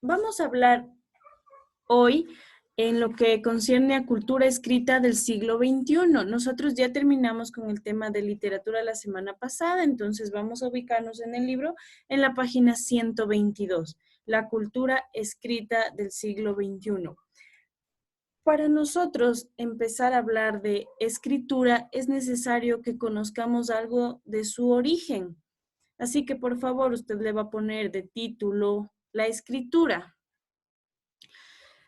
Vamos a hablar hoy en lo que concierne a cultura escrita del siglo XXI. Nosotros ya terminamos con el tema de literatura la semana pasada, entonces vamos a ubicarnos en el libro en la página 122, la cultura escrita del siglo XXI. Para nosotros empezar a hablar de escritura es necesario que conozcamos algo de su origen. Así que por favor usted le va a poner de título la escritura.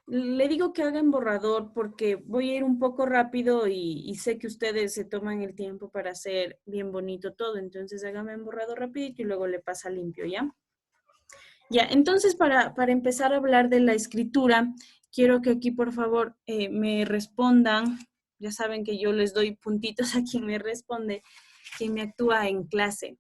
Le digo que haga en borrador porque voy a ir un poco rápido y sé que ustedes se toman el tiempo para hacer bien bonito todo. Entonces hágame en borrador rapidito y luego le pasa limpio, ¿ya? Ya, entonces para empezar a hablar de la escritura, quiero que aquí por favor me respondan. Ya saben que yo les doy puntitos a quien me responde, quien me actúa en clase.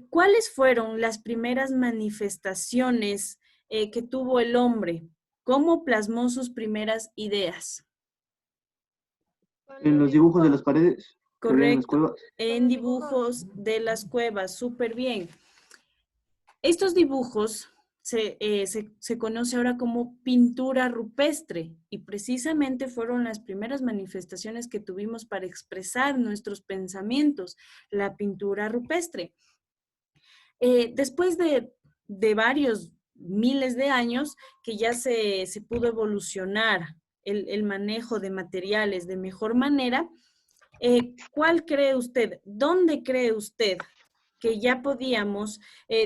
¿Cuáles fueron las primeras manifestaciones que tuvo el hombre? ¿Cómo plasmó sus primeras ideas? En los dibujos de las paredes que había en las Correcto, cuevas. en dibujos de las cuevas, súper bien. Estos dibujos se conoce ahora como pintura rupestre y precisamente fueron las primeras manifestaciones que tuvimos para expresar nuestros pensamientos, la pintura rupestre. Después de varios miles de años que ya se pudo evolucionar el manejo de materiales de mejor manera, ¿cuál cree usted, dónde cree usted que ya podíamos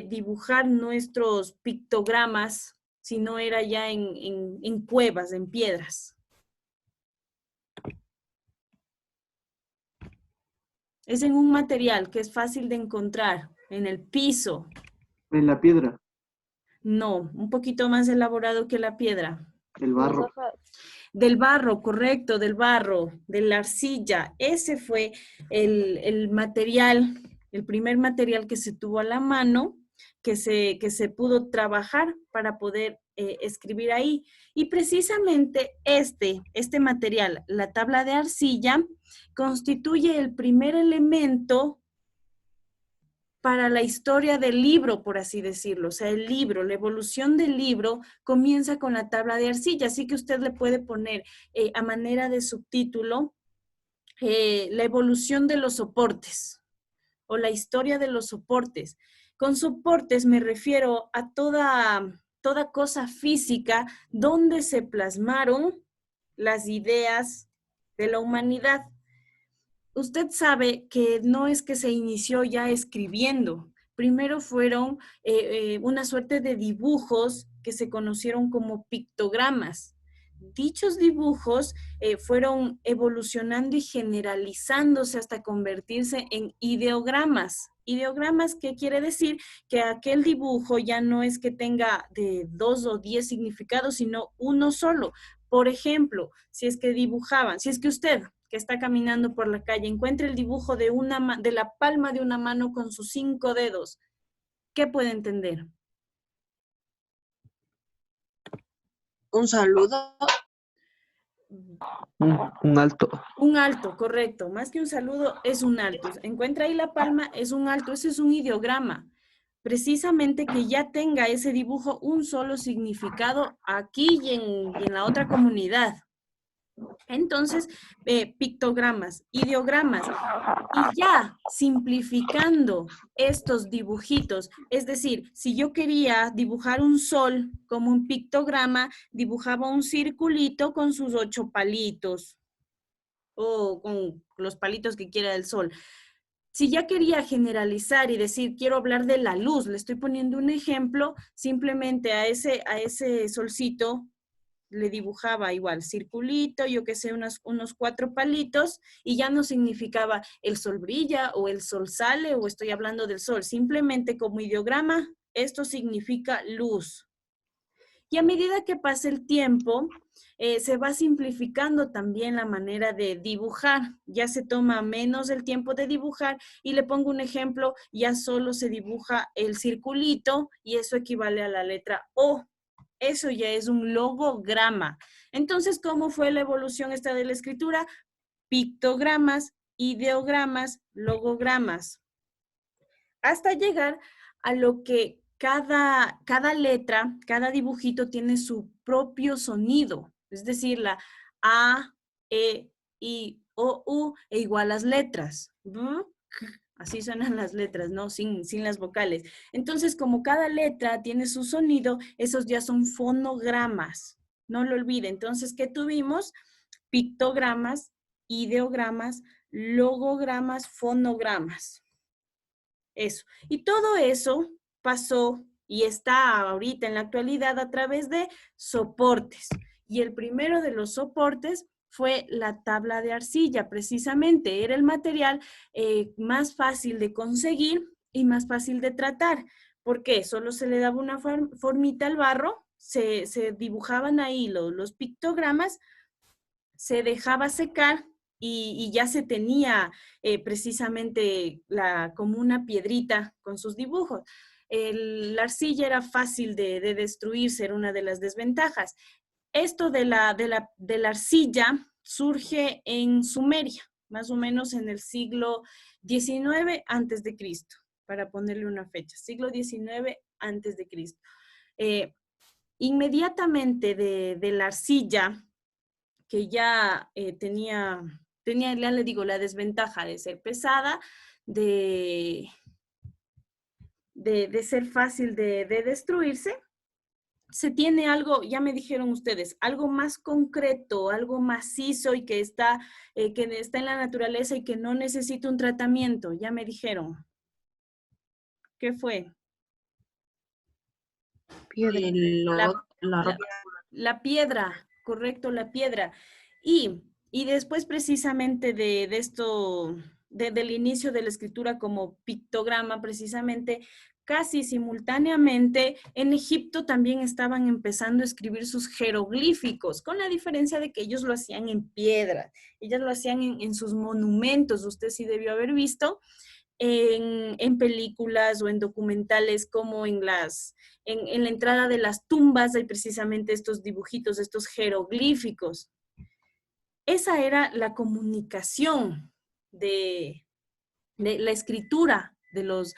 dibujar nuestros pictogramas si no era ya en cuevas, en piedras? Es en un material que es fácil de encontrar, en el piso. En la piedra, No, un poquito más elaborado que la piedra. el barro. Del barro, correcto, del barro, de la arcilla. Ese fue el material, el primer material que se tuvo a la mano, que se pudo trabajar para poder escribir ahí. Y precisamente este material, la tabla de arcilla, constituye el primer elemento para la historia del libro, por así decirlo. O sea, el libro, la evolución del libro comienza con la tabla de arcilla, así que usted le puede poner a manera de subtítulo la evolución de los soportes o la historia de los soportes. Con soportes me refiero a toda cosa física donde se plasmaron las ideas de la humanidad. Usted sabe que no es que se inició ya escribiendo. Primero fueron una suerte de dibujos que se conocieron como pictogramas. Dichos dibujos fueron evolucionando y generalizándose hasta convertirse en ideogramas. Ideogramas, ¿qué quiere decir? Que aquel dibujo ya no es que tenga de 2 o 10 significados, sino uno solo. Por ejemplo, si es que usted que está caminando por la calle encuentra el dibujo de la palma de una mano con sus 5 dedos, ¿qué puede entender? Un saludo. Un alto. Un alto, correcto. Más que un saludo, es un alto. Encuentra ahí la palma, es un alto. Ese es un ideograma. Precisamente que ya tenga ese dibujo un solo significado aquí y en la otra comunidad. Entonces, pictogramas, ideogramas, y ya simplificando estos dibujitos, es decir, si yo quería dibujar un sol como un pictograma, dibujaba un circulito con sus 8 palitos o con los palitos que quiera del sol. Si ya quería generalizar y decir, quiero hablar de la luz, le estoy poniendo un ejemplo, simplemente a ese solcito le dibujaba igual, circulito, yo qué sé, unos 4 palitos, y ya no significaba el sol brilla o el sol sale o estoy hablando del sol. Simplemente como ideograma, esto significa luz. Y a medida que pasa el tiempo, se va simplificando también la manera de dibujar. Ya se toma menos el tiempo de dibujar y le pongo un ejemplo, ya solo se dibuja el circulito y eso equivale a la letra O. Eso ya es un logograma. Entonces, ¿cómo fue la evolución esta de la escritura? Pictogramas, ideogramas, logogramas. Hasta llegar a lo que cada letra, cada dibujito tiene su propio sonido. Es decir, la A, E, I, O, U, e igual las letras. Así suenan las letras, ¿no? Sin las vocales. Entonces, como cada letra tiene su sonido, esos ya son fonogramas. No lo olvide. Entonces, ¿qué tuvimos? Pictogramas, ideogramas, logogramas, fonogramas. Eso. Y todo eso pasó y está ahorita en la actualidad a través de soportes. Y el primero de los soportes fue la tabla de arcilla, precisamente. Era el material más fácil de conseguir y más fácil de tratar. ¿Por qué? Solo se le daba una formita al barro, se dibujaban ahí los pictogramas, se dejaba secar y ya se tenía precisamente como una piedrita con sus dibujos. La arcilla era fácil de destruirse, era una de las desventajas. Esto de la arcilla surge en Sumeria, más o menos en el siglo XIX antes de Cristo, para ponerle una fecha, siglo XIX antes de Cristo. Inmediatamente de la arcilla, que ya tenía, ya le digo, la desventaja de ser pesada, de ser fácil de destruirse, se tiene algo, ya me dijeron ustedes, algo más concreto, algo macizo y que está en la naturaleza y que no necesita un tratamiento, ya me dijeron. ¿Qué fue? Piedra. La piedra, correcto, la piedra. Y después precisamente de esto, del inicio de la escritura como pictograma, precisamente, casi simultáneamente, en Egipto también estaban empezando a escribir sus jeroglíficos, con la diferencia de que ellos lo hacían en piedra, ellos lo hacían en sus monumentos, usted sí debió haber visto, en películas o en documentales como en la entrada de las tumbas hay precisamente estos dibujitos, estos jeroglíficos. Esa era la comunicación de la escritura de los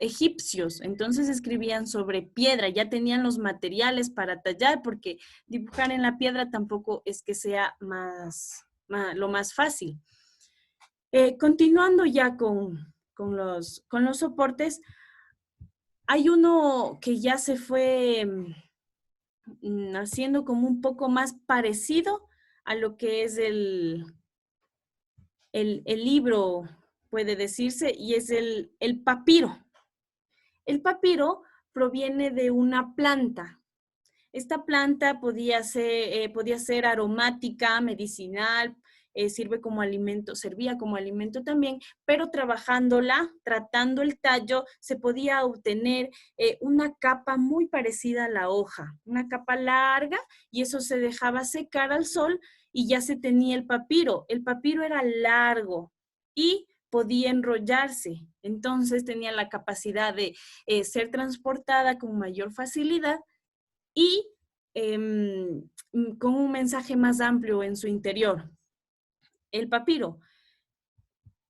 egipcios. Entonces escribían sobre piedra, ya tenían los materiales para tallar, porque dibujar en la piedra tampoco es que sea lo más fácil. Continuando ya con los soportes, hay uno que ya se fue haciendo como un poco más parecido a lo que es el libro, puede decirse, y es el papiro. El papiro proviene de una planta. Esta planta podía ser aromática, medicinal, servía como alimento también, pero trabajándola, tratando el tallo, se podía obtener una capa muy parecida a la hoja, una capa larga, y eso se dejaba secar al sol y ya se tenía el papiro. El papiro era largo y podía enrollarse, entonces tenía la capacidad de ser transportada con mayor facilidad y con un mensaje más amplio en su interior. El papiro,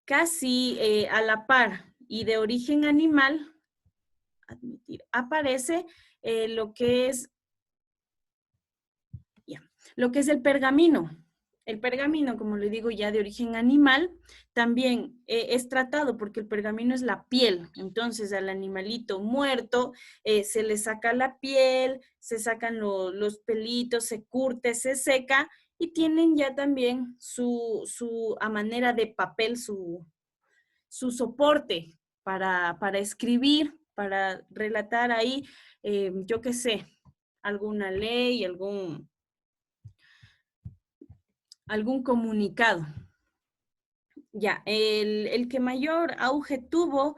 casi a la par y de origen animal, aparece lo que es el pergamino. El pergamino, como le digo, ya de origen animal, también es tratado porque el pergamino es la piel. Entonces, al animalito muerto se le saca la piel, se sacan los pelitos, se curte, se seca y tienen ya también a manera de papel su soporte para escribir, para relatar ahí, yo qué sé, alguna ley, algún comunicado. Ya, el que mayor auge tuvo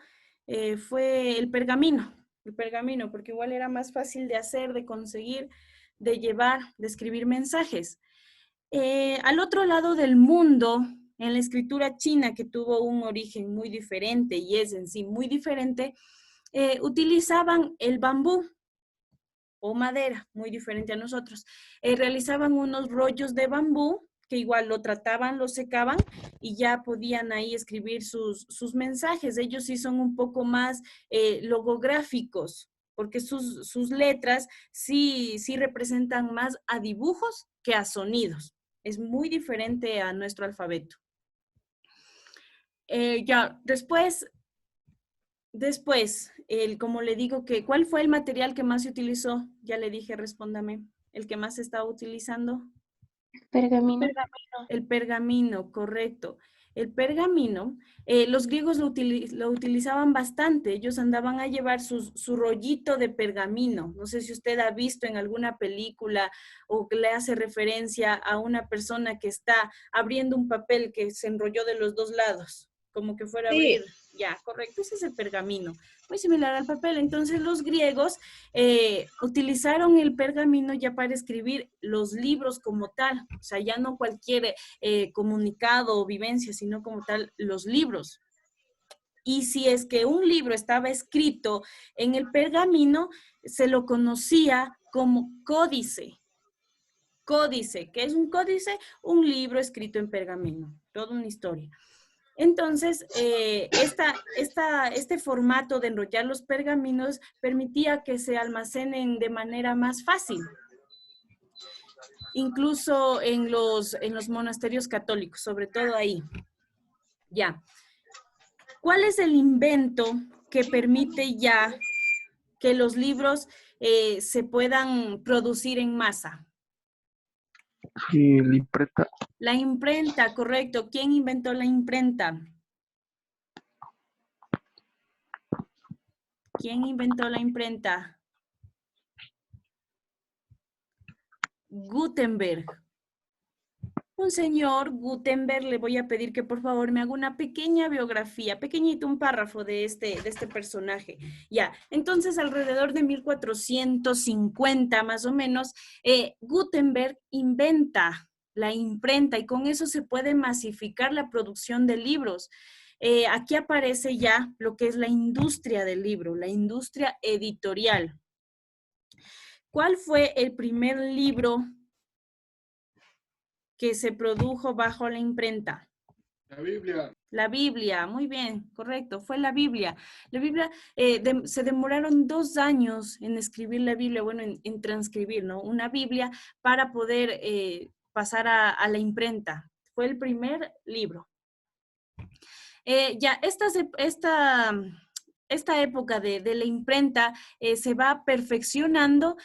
fue el pergamino, porque igual era más fácil de hacer, de conseguir, de llevar, de escribir mensajes. Al otro lado del mundo, en la escritura china, que tuvo un origen muy diferente y es en sí muy diferente, utilizaban el bambú o madera, muy diferente a nosotros. Realizaban unos rollos de bambú que igual lo trataban, lo secaban y ya podían ahí escribir sus mensajes. Ellos sí son un poco más logográficos, porque sus letras sí representan más a dibujos que a sonidos. Es muy diferente a nuestro alfabeto. Ya, después, como le digo, ¿cuál fue el material que más se utilizó? Ya le dije, respóndame. ¿El que más se estaba utilizando? Pergamino. El pergamino, correcto. El pergamino, los griegos lo utilizaban bastante. Ellos andaban a llevar su rollito de pergamino. No sé si usted ha visto en alguna película o que le hace referencia a una persona que está abriendo un papel que se enrolló de los dos lados, como que fuera a abrir. Ya, correcto, ese es el pergamino. Muy similar al papel. Entonces los griegos utilizaron el pergamino ya para escribir los libros como tal. O sea, ya no cualquier comunicado o vivencia, sino como tal los libros. Y si es que un libro estaba escrito en el pergamino, se lo conocía como códice. Códice, ¿qué es un códice? Un libro escrito en pergamino, toda una historia. Entonces, este formato de enrollar los pergaminos permitía que se almacenen de manera más fácil, incluso en los monasterios católicos, sobre todo ahí. Ya. ¿Cuál es el invento que permite ya que los libros se puedan producir en masa? Y la imprenta. La imprenta, correcto. ¿Quién inventó la imprenta? ¿Quién inventó la imprenta? Gutenberg. Un señor Gutenberg, le voy a pedir que por favor me haga una pequeña biografía, pequeñito, un párrafo de este personaje. Ya, entonces alrededor de 1450 más o menos, Gutenberg inventa la imprenta y con eso se puede masificar la producción de libros. Aquí aparece ya lo que es la industria del libro, la industria editorial. ¿Cuál fue el primer libro que se produjo bajo la imprenta? La Biblia. La Biblia, muy bien, correcto, fue la Biblia. La Biblia, se demoraron 2 años en escribir la Biblia, bueno, en transcribir, ¿no? Una Biblia para poder pasar a la imprenta. Fue el primer libro. Ya, esta época de la imprenta se va perfeccionando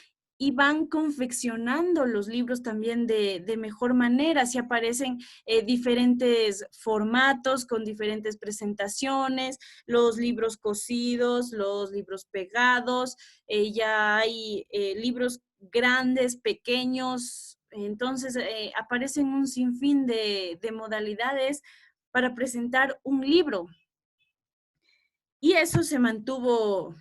y van confeccionando los libros también de mejor manera. Se aparecen diferentes formatos con diferentes presentaciones, los libros cosidos, los libros pegados, ya hay libros grandes, pequeños. Entonces aparecen un sinfín de modalidades para presentar un libro. Y eso se mantuvo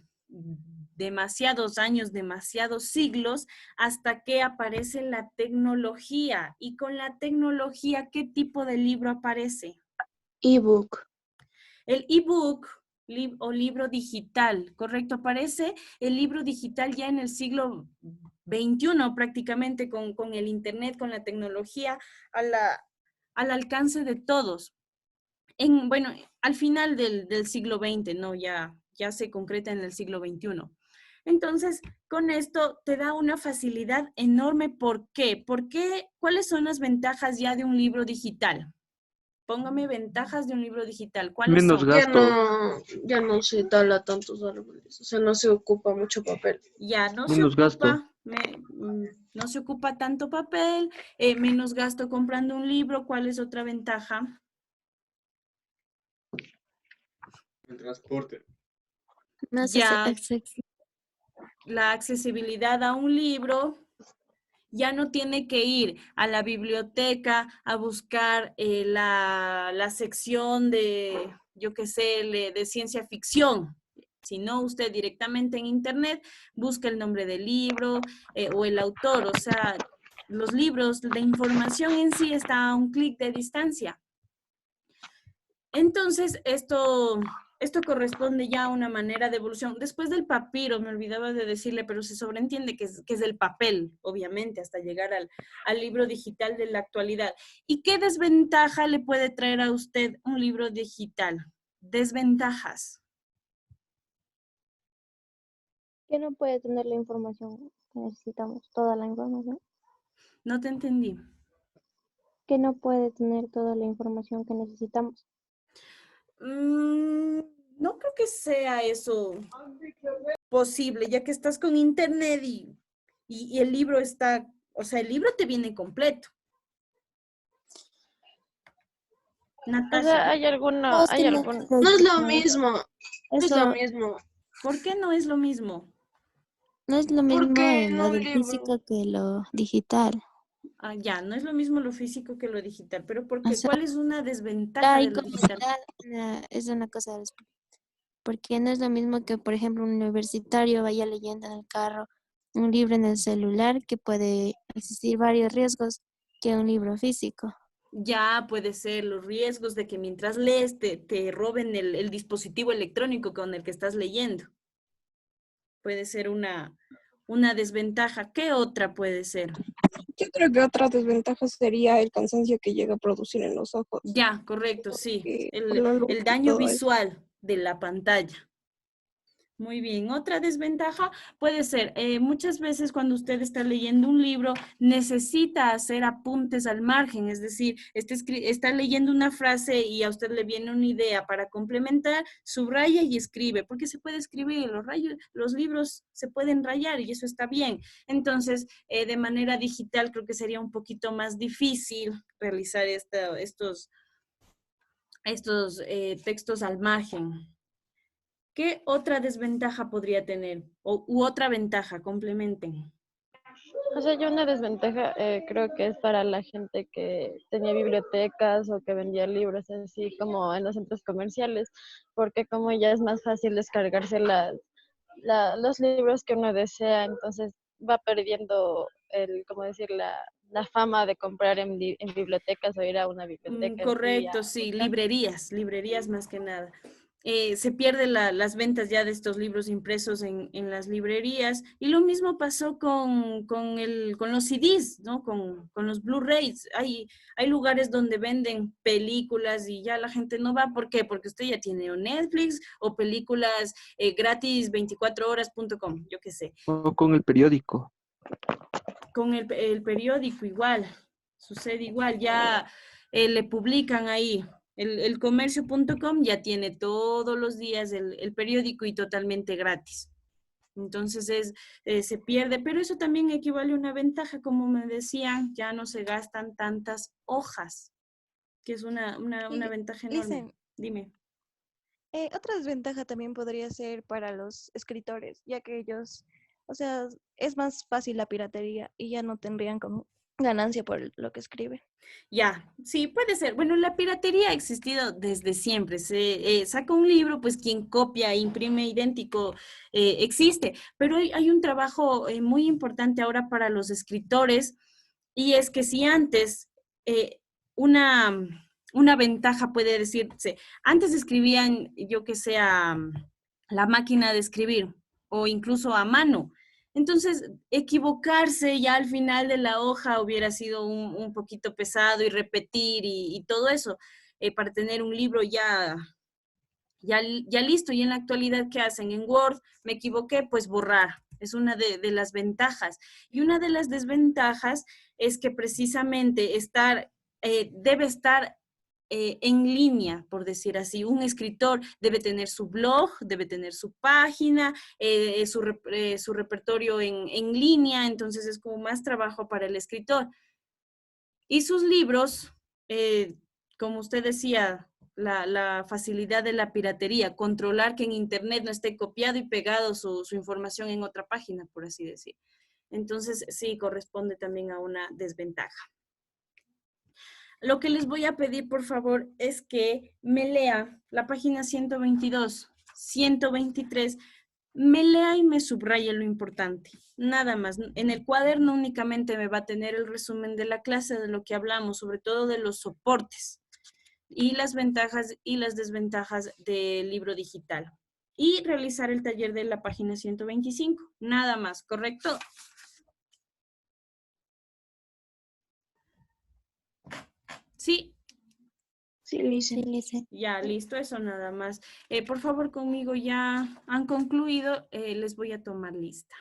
demasiados años, demasiados siglos, hasta que aparece la tecnología. Y con la tecnología, ¿qué tipo de libro aparece? Ebook. El ebook o libro digital, ¿correcto? Aparece el libro digital ya en el siglo XXI prácticamente con el internet, con la tecnología al alcance de todos. Bueno, al final del siglo XX, ¿no? Ya se concreta en el siglo XXI. Entonces, con esto te da una facilidad enorme. ¿Por qué? ¿Cuáles son las ventajas ya de un libro digital? Póngame ventajas de un libro digital. ¿Cuáles Menos son? gasto. Ya no se tala tantos árboles, o sea, no se ocupa mucho papel. Ya no Menos se gasto. ocupa, no se ocupa tanto papel, menos gasto comprando un libro. ¿Cuál es otra ventaja? El transporte. Ya la accesibilidad a un libro, ya no tiene que ir a la biblioteca a buscar la sección de, yo qué sé, de ciencia ficción, sino usted directamente en internet busca el nombre del libro o el autor. O sea, los libros, la información en sí está a un clic de distancia. Entonces, esto corresponde ya a una manera de evolución. Después del papiro, me olvidaba de decirle, pero se sobreentiende que es del papel, obviamente, hasta llegar al libro digital de la actualidad. ¿Y qué desventaja le puede traer a usted un libro digital? Desventajas. Que no puede tener la información que necesitamos, toda la información. No te entendí. Que no puede tener toda la información que necesitamos. Mm, no creo que sea eso posible, ya que estás con internet y el libro está, o sea, el libro te viene completo. O Natasha, sea, hay No, es que no algún, quiero no es lo decir mismo, no es lo eso. mismo, ¿por qué no es lo mismo? No es lo mismo porque en en lo un del libro, físico que lo digital. Ah, ya, no es lo mismo lo físico que lo digital, pero ¿por O qué? sea, ¿Cuál es una desventaja la de lo digital? incomodidad es una cosa, porque no es lo mismo que, por ejemplo, un universitario vaya leyendo en el carro un libro en el celular, que puede existir varios riesgos que un libro físico. Ya puede ser los riesgos de que mientras lees te roben el dispositivo electrónico con el que estás leyendo. Puede ser una desventaja. ¿Qué otra puede ser? Yo creo que otra desventaja sería el cansancio que llega a producir en los ojos, Ya, correcto, sí. por la luz El y daño todo eso. visual de la pantalla. Muy bien. Otra desventaja puede ser, muchas veces cuando usted está leyendo un libro, necesita hacer apuntes al margen, es decir, está leyendo una frase y a usted le viene una idea para complementar, subraya y escribe, porque se puede escribir, los libros se pueden rayar y eso está bien. Entonces, de manera digital creo que sería un poquito más difícil realizar estos textos al margen. ¿Qué otra desventaja podría tener? U otra ventaja, complementen. o sea, yo una desventaja creo que es para la gente que tenía bibliotecas o que vendía libros así como en los centros comerciales, porque como ya es más fácil descargarse los libros que uno desea, entonces va perdiendo como decir, la fama de comprar en bibliotecas o ir a una biblioteca en sí a Correcto, sí, buscar. librerías más que nada. Se pierden las ventas ya de estos libros impresos en las librerías y lo mismo pasó con los CDs, ¿no? Con los Blu-rays. Hay lugares donde venden películas y ya la gente no va. ¿Por qué? Porque usted ya tiene o Netflix o películas gratis 24horas.com, yo qué sé. O con el periódico. Con el periódico igual, sucede igual, ya le publican ahí. El comercio.com ya tiene todos los días el periódico y totalmente gratis. Entonces se pierde, pero eso también equivale a una ventaja, como me decían, ya no se gastan tantas hojas, que es una Y ventaja enorme. dicen, Dime. otra desventaja también podría ser para los escritores, ya que ellos, o sea, es más fácil la piratería y ya no tendrían como ganancia por lo que escriben. Ya, sí, puede ser. Bueno, la piratería ha existido desde siempre. Se saca un libro, pues quien copia, imprime idéntico, existe. Pero hay un trabajo muy importante ahora para los escritores y es que si antes eh, una, una ventaja puede decirse, antes escribían, yo que sea, la máquina de escribir o incluso a mano. Entonces, equivocarse ya al final de la hoja hubiera sido un poquito pesado y repetir y todo eso para tener un libro ya listo. Y en la actualidad, ¿qué hacen? En Word, me equivoqué, pues borrar. Es una de las ventajas. Y una de las desventajas es que precisamente debe estar en línea, por decir así. Un escritor debe tener su blog, debe tener su página, su repertorio en línea, entonces es como más trabajo para el escritor. Y sus libros, como usted decía, la facilidad de la piratería, controlar que en Internet no esté copiado y pegado su información en otra página, por así decir. Entonces, sí, corresponde también a una desventaja. Lo que les voy a pedir, por favor, es que me lea la página 122, 123, me lea y me subraye lo importante. Nada más. En el cuaderno únicamente me va a tener el resumen de la clase, de lo que hablamos, sobre todo de los soportes y las ventajas y las desventajas del libro digital. Y realizar el taller de la página 125. Nada más, ¿correcto? Sí. Sí, Lice. Sí, Lice. Ya, listo, eso nada más. Por favor, conmigo ya han concluido. Les voy a tomar lista.